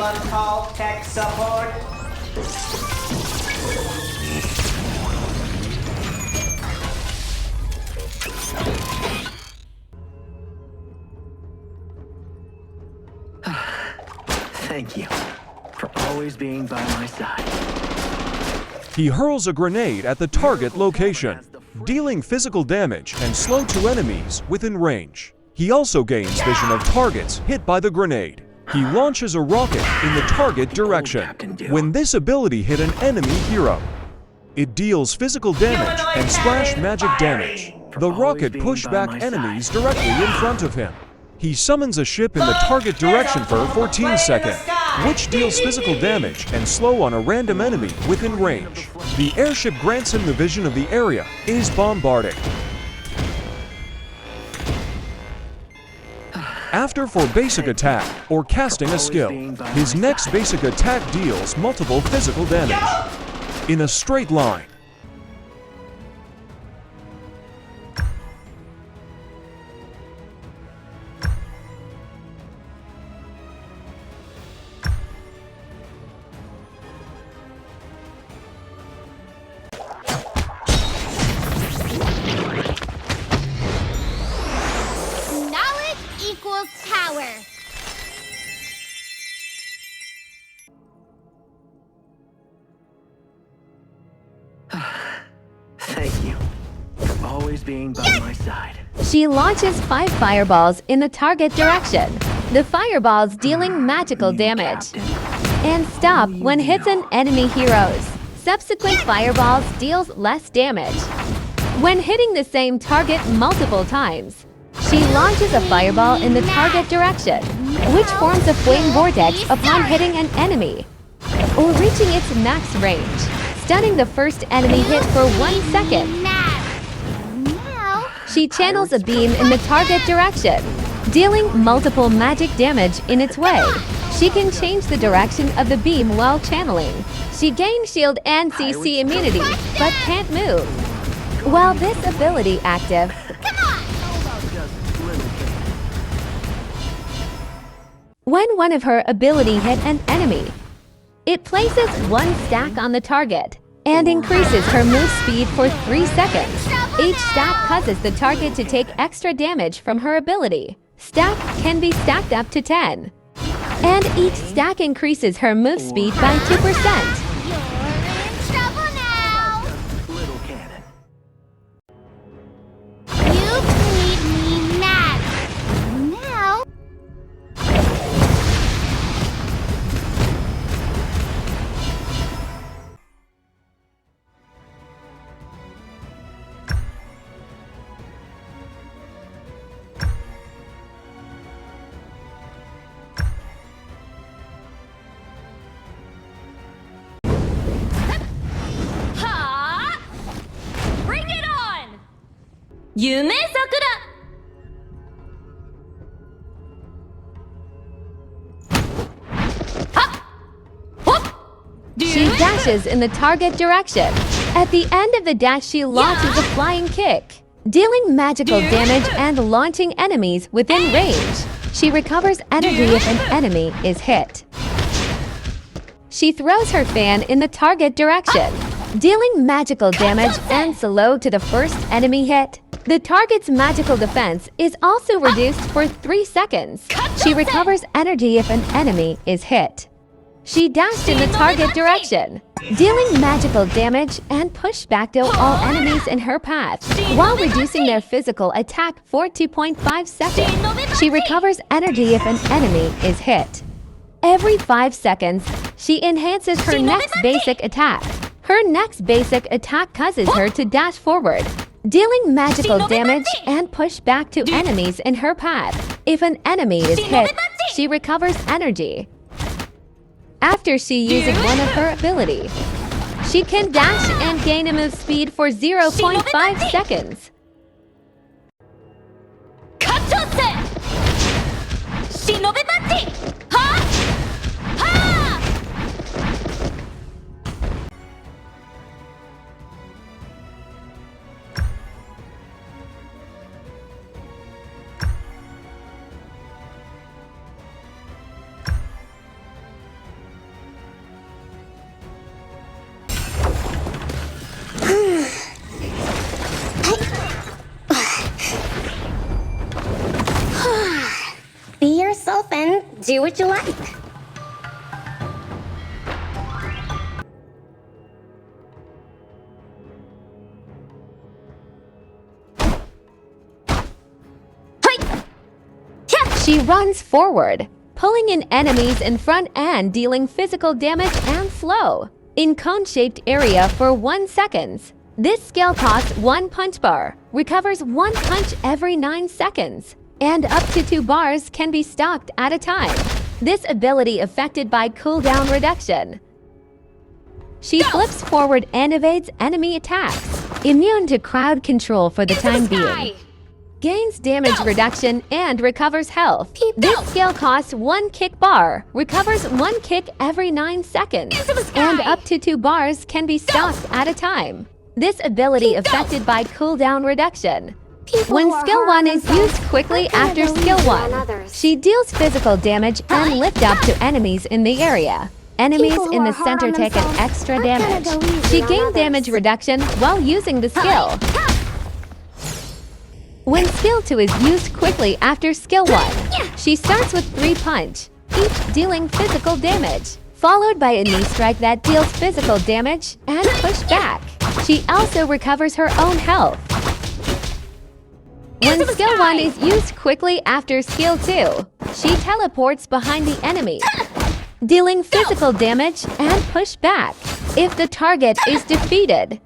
Anyone call tech support? Thank you for always being by my side. He hurls a grenade at the target location, dealing physical damage and slow to enemies within range. He also gains vision of targets hit by the grenade. He launches a rocket in the target direction. When this ability hit an enemy hero, it deals physical damage and splash magic damage. The rocket pushed back enemies directly in front of him. He summons a ship in the target direction for 14 seconds, which deals physical damage and slow on a random enemy within range. The airship grants him the vision of the area it is bombarding. After for basic attack or casting a skill, his next basic attack deals multiple physical damage in a straight line. Equals tower. Thank you for always being by my side. She launches 5 fireballs in the target direction, the fireballs dealing magical damage. And stop when hits an enemy heroes. Subsequent fireballs deals less damage. When hitting the same target multiple times, she launches a fireball in the target direction, which forms a flame vortex upon hitting an enemy, or reaching its max range, stunning the first enemy hit for 1 second. She channels a beam in the target direction, dealing multiple magic damage in its way. She can change the direction of the beam while channeling. She gains shield and CC immunity, but can't move. While this ability active, when one of her ability hit an enemy, it places 1 stack on the target and increases her move speed for 3 seconds. Each stack causes the target to take extra damage from her ability. Stack can be stacked up to 10. And each stack increases her move speed by 2%. She dashes in the target direction. At the end of the dash, she launches a flying kick, dealing magical damage and launching enemies within range. She recovers energy if an enemy is hit. She throws her fan in the target direction, dealing magical damage and slow to the first enemy hit. The target's magical defense is also reduced for 3 seconds. She recovers energy if an enemy is hit. She dashed in the target direction, dealing magical damage and pushed back to all enemies in her path, while reducing their physical attack for 2.5 seconds. She recovers energy if an enemy is hit. Every 5 seconds, she enhances her next basic attack. Her next basic attack causes her to dash forward, dealing magical damage and push back to enemies in her path. If an enemy is hit, she recovers energy. After she uses one of her abilities, she can dash and gain a move speed for 0.5 seconds. Do what you like. She runs forward, pulling in enemies in front and dealing physical damage and slow in cone-shaped area for 1 second. This skill costs 1 punch bar, recovers 1 punch every 9 seconds, and up to 2 bars can be stocked at a time. This ability affected by cooldown reduction. She flips forward and evades enemy attacks, immune to crowd control for the time being. Gains damage reduction and recovers health. This skill costs 1 kick bar, recovers 1 kick every 9 seconds, and up to 2 bars can be stocked at a time. This ability affected by cooldown reduction. When skill 1 is used quickly after skill 1, she deals physical damage and lift up to enemies in the area. Enemies in the center take an extra damage. She gains damage reduction while using the skill. When skill 2 is used quickly after skill 1, she starts with 3 punch, each dealing physical damage, followed by a knee strike that deals physical damage and push back. She also recovers her own health. When skill 1 is used quickly after skill 2, she teleports behind the enemy, dealing physical damage and push back. If the target is defeated,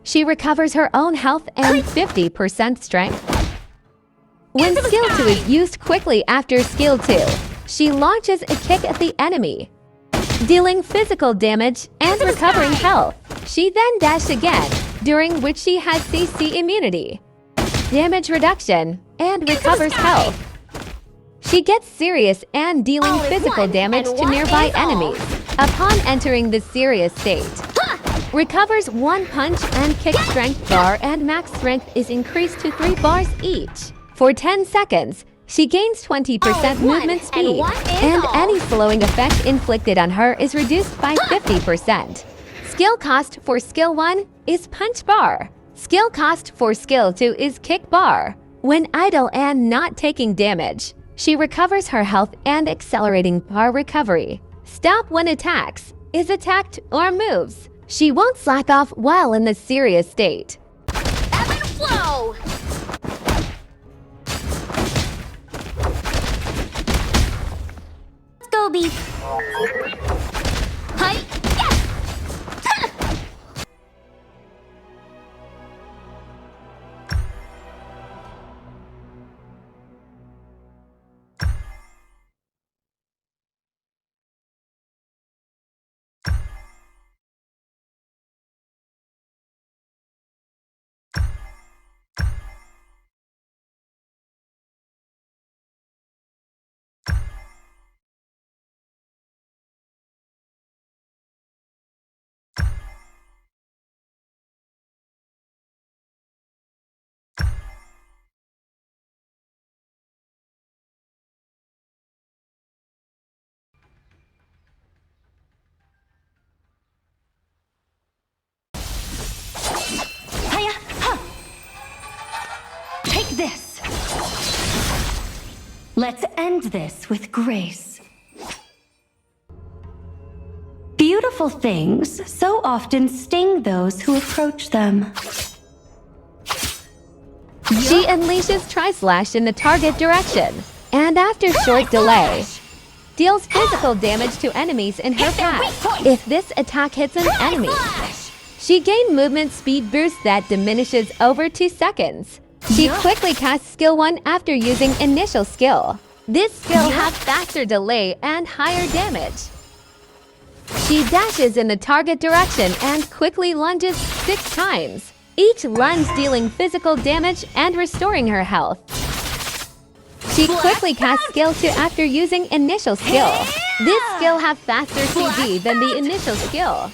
she recovers her own health and 50% strength. When skill 2 is used quickly after skill 2, she launches a kick at the enemy, dealing physical damage and recovering health. She then dashes again, during which she has CC immunity, damage reduction, and recovers health. She gets serious and dealing physical damage to nearby enemies. Upon entering the serious state, recovers 1 punch and kick strength bar, and max strength is increased to 3 bars each. For 10 seconds, she gains 20% movement speed, and any slowing effect inflicted on her is reduced by 50%. Skill cost for skill 1 is punch bar. Skill cost for skill 2 is kick bar. When idle and not taking damage, she recovers her health and accelerating bar recovery. Stop when attacks, is attacked, or moves. She won't slack off while in the serious state. Ebb and flow! Let's go, beef. Hi! Take this. Let's end this with grace. Beautiful things so often sting those who approach them. She unleashes Tri-Slash in the target direction, and after short delay, deals physical damage to enemies in her path. If this attack hits an enemy, she gains movement speed boost that diminishes over 2 seconds. She quickly casts skill 1 after using initial skill. This skill has faster delay and higher damage. She dashes in the target direction and quickly lunges 6 times, each lunge dealing physical damage and restoring her health. She quickly casts skill 2 after using initial skill. This skill has faster CD than the initial skill.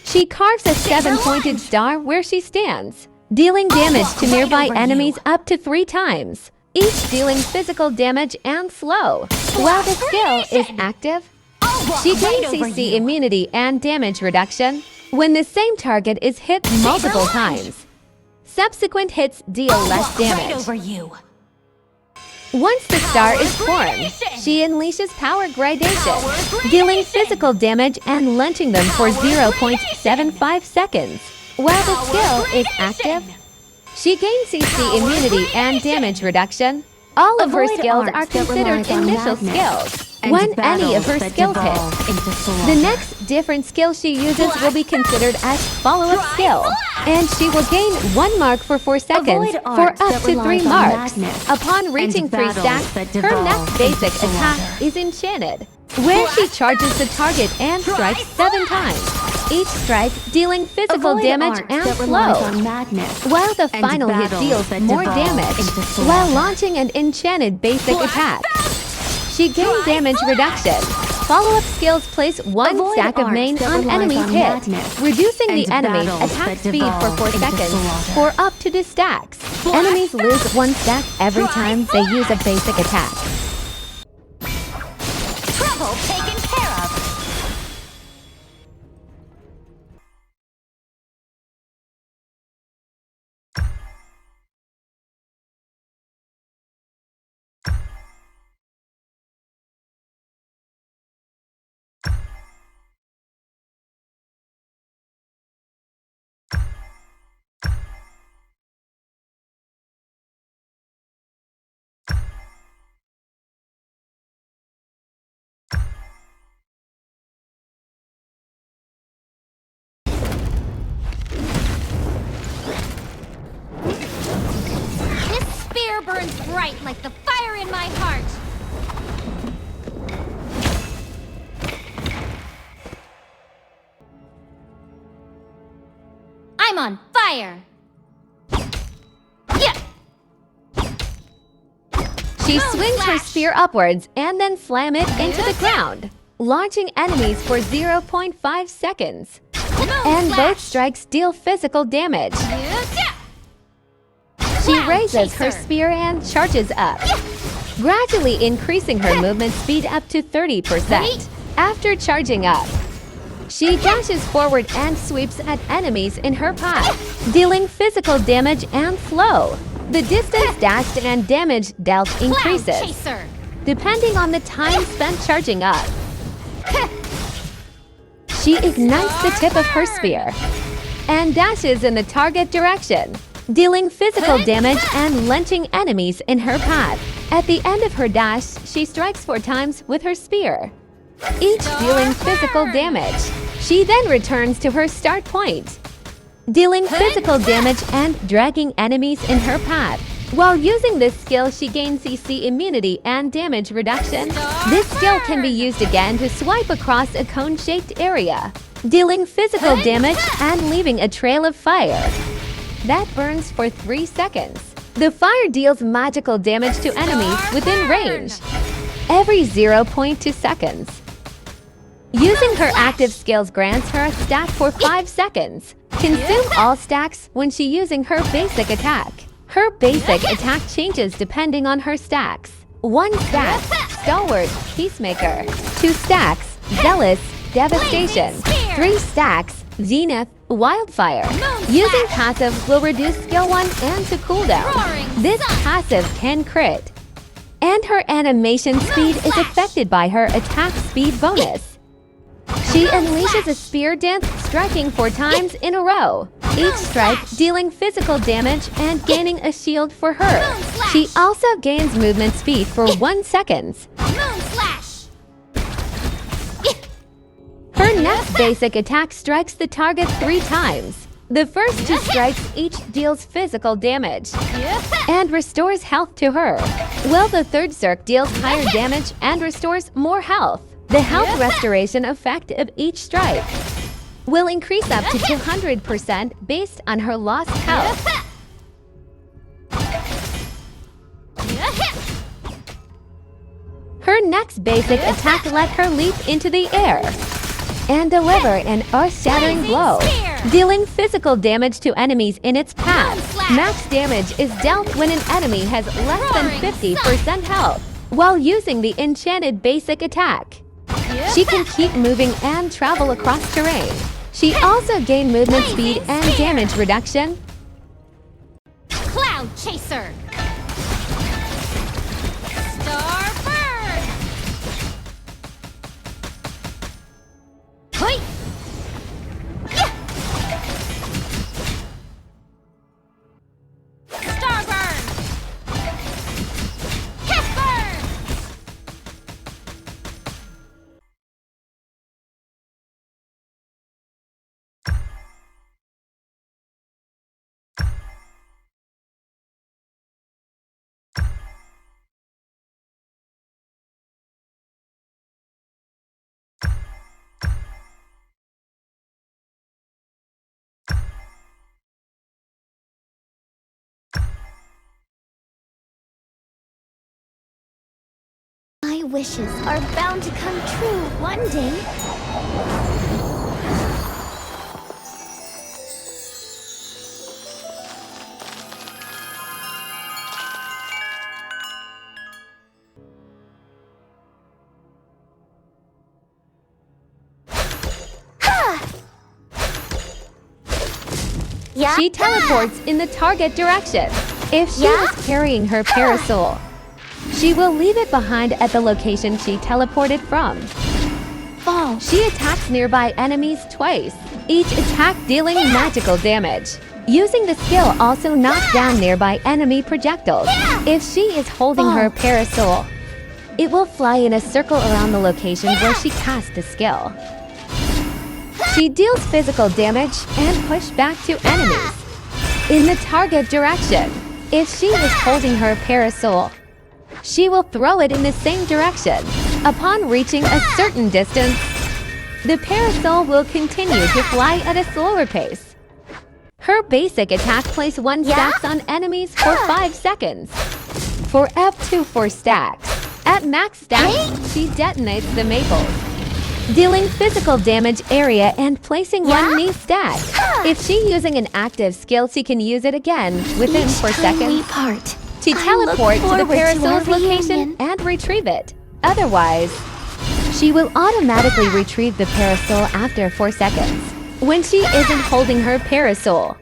She carves a 7-pointed star where she stands, dealing damage to nearby enemies up to 3 times, each dealing physical damage and slow. While the skill is active, she gains CC immunity and damage reduction when the same target is hit multiple times. Subsequent hits deal less damage. Once the star is formed, she unleashes power gradation, dealing physical damage and launching them for 0.75 seconds. While the skill is active, she gains CC immunity and damage reduction. All of her Avoid skills arts are that considered relies on initial madness skills and when any of battles her that skills devolve hit. into The slaughter. next different skill she uses will be considered as follow-up skill, and she will gain 1 mark for 4 seconds Avoid for arts up that to 3 relies on marks. madness Upon reaching and 3 battles stacks, that her devolve next basic into attack slaughter. is enchanted, where she charges the target and strikes 7 times, each strike dealing physical Avoid damage arts and that relies on flow. madness While the and final hit battles deals that more devolve damage, into slaughter. while launching an enchanted basic attack, she gains damage reduction. Follow-up skills place 1 Avoid stack of arts main that on relies enemy's on hit, madness reducing the and enemy's battles attack that speed for 4 devolve into seconds slaughter. for up to 2 stacks. Enemies lose 1 stack every time they use a basic attack. Trouble taken care of. This spear burns bright like the fire in my heart. I'm on fire. Yeah. She swings her spear upwards and then slam it into the ground, launching enemies for 0.5 seconds. And both strikes deal physical damage. She raises her spear and charges up, gradually increasing her movement speed up to 30%. After charging up, she dashes forward and sweeps at enemies in her path, dealing physical damage and flow. The distance dashed and damage dealt increases, Chaser. depending on the time spent charging up. She ignites the tip of her spear and dashes in the target direction, dealing physical damage and launching enemies in her path. At the end of her dash, she strikes 4 times with her spear, each dealing physical damage. She then returns to her start point, dealing physical damage and dragging enemies in her path. While using this skill, she gains CC immunity and damage reduction. This skill can be used again to swipe across a cone-shaped area, dealing physical damage and leaving a trail of fire that burns for 3 seconds. The fire deals magical damage to enemies within range every 0.2 seconds. Using her active skills grants her a stack for 5 seconds. Consume all stacks when she using her basic attack. Her basic attack changes depending on her stacks. 1 stack, Stalwart, Peacemaker. 2 stacks, Zealous, Devastation. 3 stacks, Zenith, Wildfire. Using passive will reduce skill 1 and to cooldown. This passive can crit, and her animation speed is affected by her attack speed bonus. She unleashes a spear dance, striking 4 times in a row, each strike dealing physical damage and gaining a shield for her. She also gains movement speed for 1 second. Moon slash. Her next basic attack strikes the target 3 times. The first 2 strikes each deals physical damage and restores health to her, while the third circ deals higher damage and restores more health. The health restoration effect of each strike will increase up to 200% based on her lost health. Her next basic attack let her leap into the air and deliver an earth-shattering blow, dealing physical damage to enemies in its path. Max damage is dealt when an enemy has less than 50% health while using the enchanted basic attack. She can keep moving and travel across terrain. She also gained movement speed and damage reduction. Cloud Chaser. wishes are bound to come true one day. Yeah? She teleports in the target direction. If she Yeah? is carrying her parasol, she will leave it behind at the location she teleported from. Fall. She attacks nearby enemies twice, each attack dealing magical damage. Using the skill also knocks down nearby enemy projectiles. If she is holding her parasol, it will fly in a circle around the location where she cast the skill. She deals physical damage and push back to enemies in the target direction. If she is holding her parasol, she will throw it in the same direction. Upon reaching a certain distance, the parasol will continue to fly at a slower pace. Her basic attack plays 1 stacks on enemies for 5 seconds. For up to 4 stacks. At max stacks, she detonates the maples, dealing physical damage area and placing 1 knee stack. If she using an active skill, she can use it again within 4 seconds to teleport to the parasol's location and retrieve it. Otherwise, she will automatically retrieve the parasol after 4 seconds. When she isn't holding her parasol,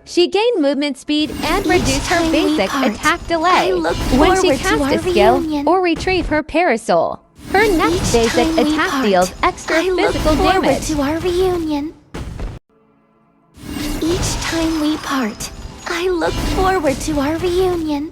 she gained movement speed and reduced her basic attack delay when she casts a skill or retrieve her parasol. Her next basic attack deals extra physical damage. To our reunion. Each time we part, I look forward to our reunion.